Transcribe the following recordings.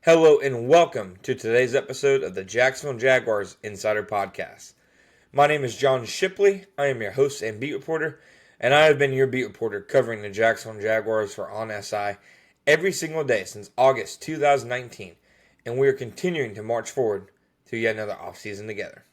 Hello and welcome to today's episode of the Jacksonville Jaguars Insider Podcast. My name is John Shipley. I am your host and beat reporter, and I have been your beat reporter covering the Jacksonville Jaguars for On SI every single day since August 2019, and we are continuing to march forward to yet another offseason together.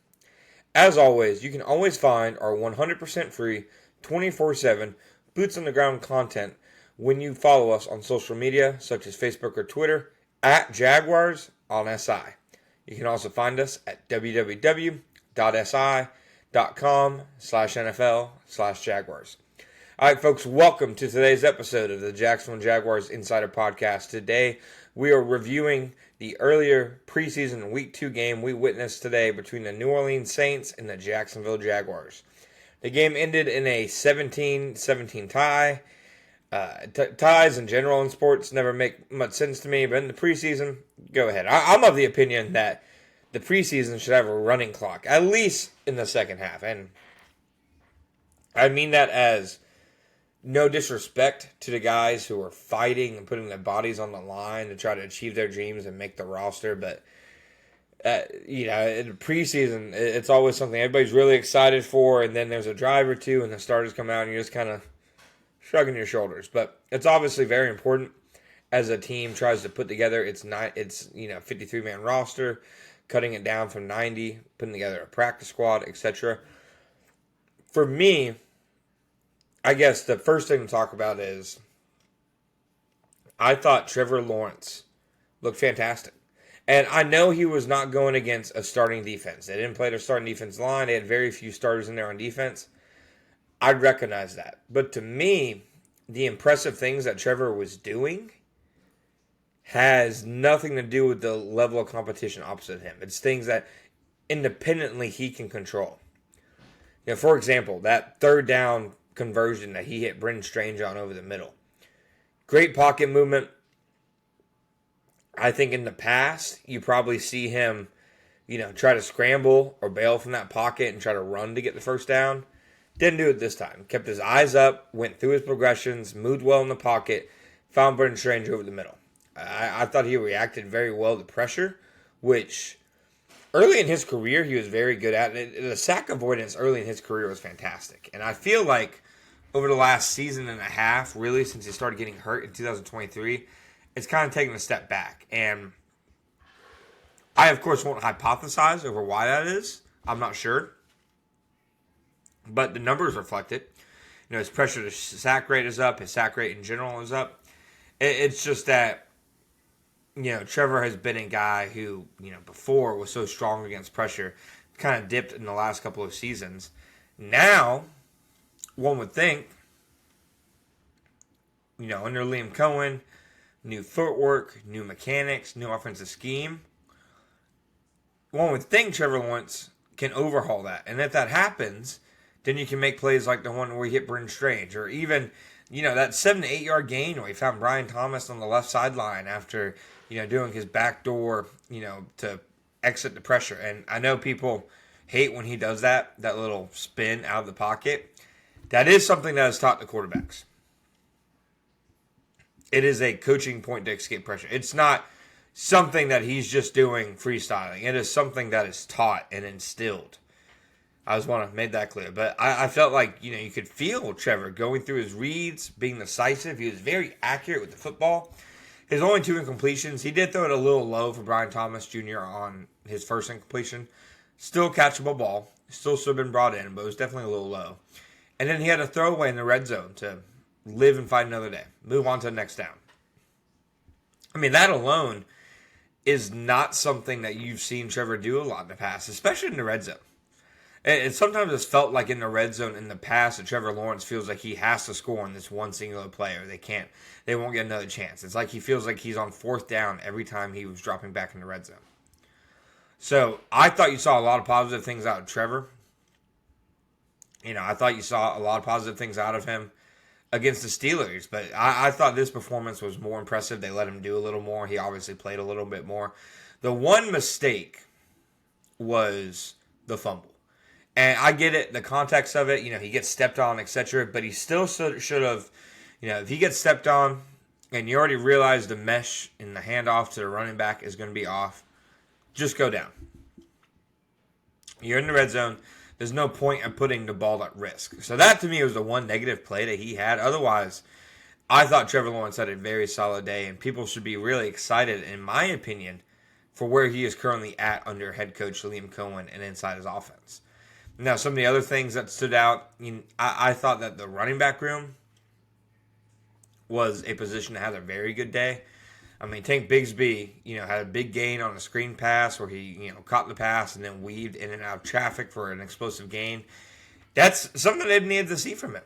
As always, you can always find our 100% free, 24/7, boots on the ground content when you follow us on social media such as Facebook or Twitter at Jaguars on SI. You can also find us at www.si.com/NFL/Jaguars. All right, folks, welcome to today's episode of the Jacksonville Jaguars Insider Podcast. Today, we are reviewing the earlier preseason Week 2 game we witnessed today between the New Orleans Saints and the Jacksonville Jaguars. The game ended in a 17-17 tie. Ties in general in sports never make much sense to me, but in the preseason, go ahead. I'm of the opinion that the preseason should have a running clock, at least in the second half. And I mean that as no disrespect to the guys who are fighting and putting their bodies on the line to try to achieve their dreams and make the roster, but in the preseason, it's always something everybody's really excited for, and then there's a drive or two, and the starters come out, and you're just kind of shrugging your shoulders. But it's obviously very important as a team tries to put together its 53-man roster, cutting it down from 90, putting together a practice squad, etc. For me, I guess the first thing to talk about is I thought Trevor Lawrence looked fantastic. And I know he was not going against a starting defense. They didn't play their starting defense line. They had very few starters in there on defense. I recognize that. But to me, the impressive things that Trevor was doing has nothing to do with the level of competition opposite him. It's things that independently he can control. For example, that third down conversion that he hit Brendan Strange on over the middle. Great pocket movement. I think in the past, you probably see him, try to scramble or bail from that pocket and try to run to get the first down. Didn't do it this time. Kept his eyes up, went through his progressions, moved well in the pocket, found Brendan Strange over the middle. I thought he reacted very well to pressure, which early in his career he was very good at. The sack avoidance early in his career was fantastic. And I feel like over the last season and a half, really since he started getting hurt in 2023, it's kind of taken a step back. And I, of course, won't hypothesize over why that is. I'm not sure. But the numbers reflect it. His pressure to sack rate is up. His sack rate in general is up. It's just that, Trevor has been a guy who, before was so strong against pressure, kind of dipped in the last couple of seasons. Now, one would think, under Liam Cohen, new footwork, new mechanics, new offensive scheme, one would think Trevor Lawrence can overhaul that. And if that happens, then you can make plays like the one where he hit Brendan Strange. Or even, that 7 to 8 yard gain where he found Brian Thomas on the left sideline after, doing his backdoor, to exit the pressure. And I know people hate when he does that little spin out of the pocket. That is something that is taught to quarterbacks. It is a coaching point to escape pressure. It's not something that he's just doing freestyling. It is something that is taught and instilled. I just want to make that clear. But I felt like, you could feel Trevor going through his reads, being decisive. He was very accurate with the football. His only 2 incompletions, he did throw it a little low for Brian Thomas Jr. on his first incompletion. Still catchable ball. Still should have been brought in, but it was definitely a little low. And then he had a throwaway in the red zone to live and fight another day. Move on to the next down. I mean, that alone is not something that you've seen Trevor do a lot in the past, especially in the red zone. And sometimes it's felt like in the red zone in the past that Trevor Lawrence feels like he has to score on this one singular play or they won't get another chance. It's like he feels like he's on fourth down every time he was dropping back in the red zone. So I thought you saw a lot of positive things out of Trevor. I thought you saw a lot of positive things out of him against the Steelers. But I thought this performance was more impressive. They let him do a little more. He obviously played a little bit more. The one mistake was the fumble. And I get it, the context of it, he gets stepped on, etc. But he still should have, if he gets stepped on, and you already realize the mesh in the handoff to the running back is going to be off, just go down. You're in the red zone. There's no point in putting the ball at risk. So that, to me, was the one negative play that he had. Otherwise, I thought Trevor Lawrence had a very solid day, and people should be really excited, in my opinion, for where he is currently at under head coach Liam Cohen and inside his offense. Now, some of the other things that stood out, I thought that the running back room was a position that had a very good day. I mean, Tank Bsby, had a big gain on a screen pass where he, caught the pass and then weaved in and out of traffic for an explosive gain. That's something they needed to see from him.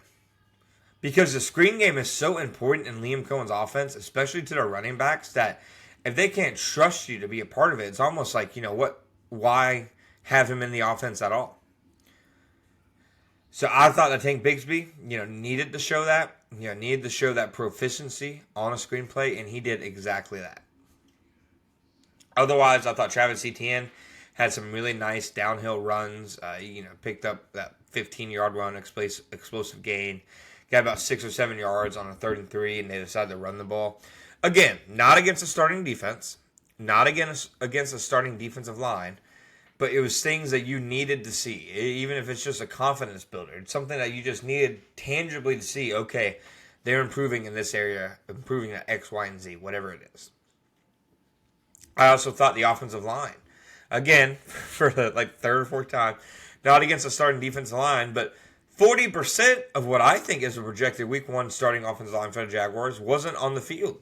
Because the screen game is so important in Liam Cohen's offense, especially to the running backs, that if they can't trust you to be a part of it, it's almost like, why have him in the offense at all? So I thought that Tank Bsby, needed to show that. Needed to show that proficiency on a screenplay, and he did exactly that. Otherwise, I thought Travis Etienne had some really nice downhill runs. Picked up that 15-yard run, explosive gain. Got about 6 or 7 yards on a 3rd and 3, and they decided to run the ball. Again, not against a starting defense, not against a starting defensive line, but it was things that you needed to see, even if it's just a confidence builder. It's something that you just needed tangibly to see, okay, they're improving in this area, improving at X, Y, and Z, whatever it is. I also thought the offensive line, again, for the third or fourth time, not against a starting defensive line, but 40% of what I think is a projected Week 1 starting offensive line for the Jaguars wasn't on the field.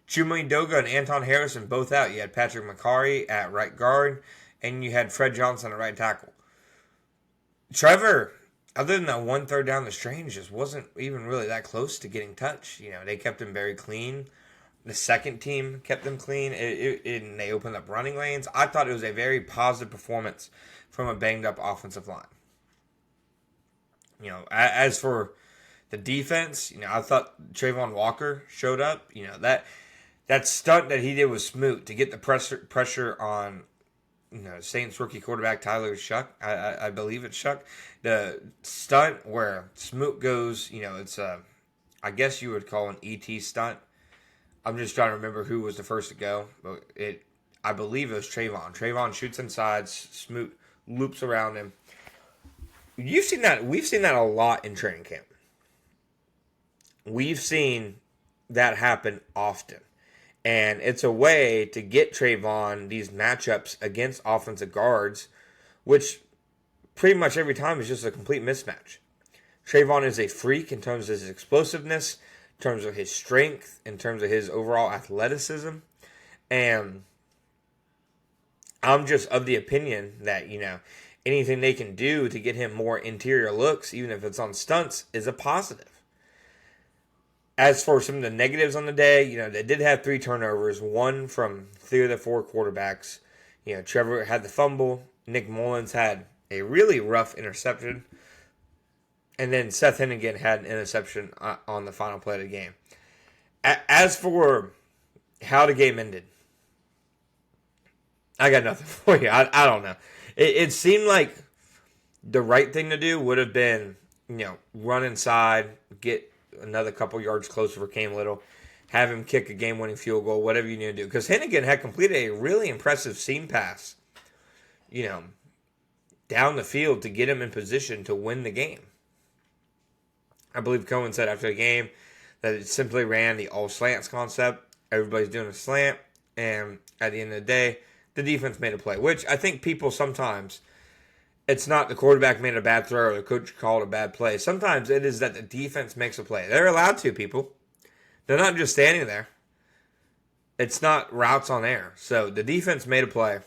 Chuma Edoga and Anton Harrison both out. You had Patrick McCarry at right guard, and you had Fred Johnson at right tackle. Trevor, other than that 1 third down the string, just wasn't even really that close to getting touched. They kept him very clean. The second team kept them clean, and they opened up running lanes. I thought it was a very positive performance from a banged-up offensive line. As for the defense, I thought Trayvon Walker showed up. That stunt that he did with Smoot to get the pressure on Saints rookie quarterback Tyler Shuck, I believe it's Shuck. The stunt where Smoot goes, it's I guess you would call an ET stunt. I'm just trying to remember who was the first to go, but I believe it was Trayvon. Trayvon shoots inside, Smoot loops around him. You've seen that. We've seen that a lot in training camp. We've seen that happen often. And it's a way to get Trayvon these matchups against offensive guards, which pretty much every time is just a complete mismatch. Trayvon is a freak in terms of his explosiveness, in terms of his strength, in terms of his overall athleticism. And I'm just of the opinion that, anything they can do to get him more interior looks, even if it's on stunts, is a positive. As for some of the negatives on the day, they did have 3 turnovers, 1 from 3 of the 4 quarterbacks. Trevor had the fumble. Nick Mullins had a really rough interception. And then Seth Hennigan had an interception on the final play of the game. As for how the game ended, I got nothing for you. I don't know. It seemed like the right thing to do would have been, run inside, get another couple yards closer for Cam Little, have him kick a game-winning field goal, whatever you need to do. Because Hennigan had completed a really impressive seam pass, down the field to get him in position to win the game. I believe Cohen said after the game that it simply ran the all slants concept. Everybody's doing a slant, and at the end of the day, the defense made a play, which I think people sometimes, it's not the quarterback made a bad throw or the coach called a bad play. Sometimes it is that the defense makes a play. They're allowed to, people. They're not just standing there. It's not routes on air. So the defense made a play.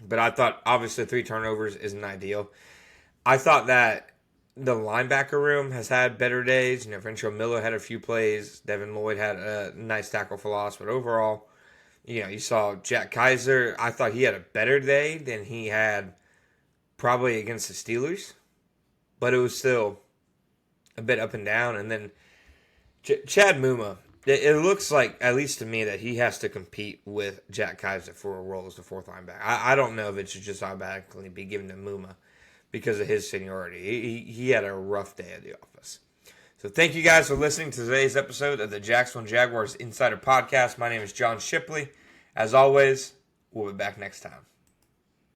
But I thought, obviously, 3 turnovers isn't ideal. I thought that the linebacker room has had better days. Ventrell Miller had a few plays. Devin Lloyd had a nice tackle for loss. But overall, you saw Jack Kaiser. I thought he had a better day than he had probably against the Steelers, but it was still a bit up and down. And then Chad Muma, it looks like, at least to me, that he has to compete with Jack Kaiser for a role as the 4th linebacker. I don't know if it should just automatically be given to Muma because of his seniority. He had a rough day at the office. So thank you guys for listening to today's episode of the Jacksonville Jaguars Insider Podcast. My name is John Shipley. As always, we'll be back next time.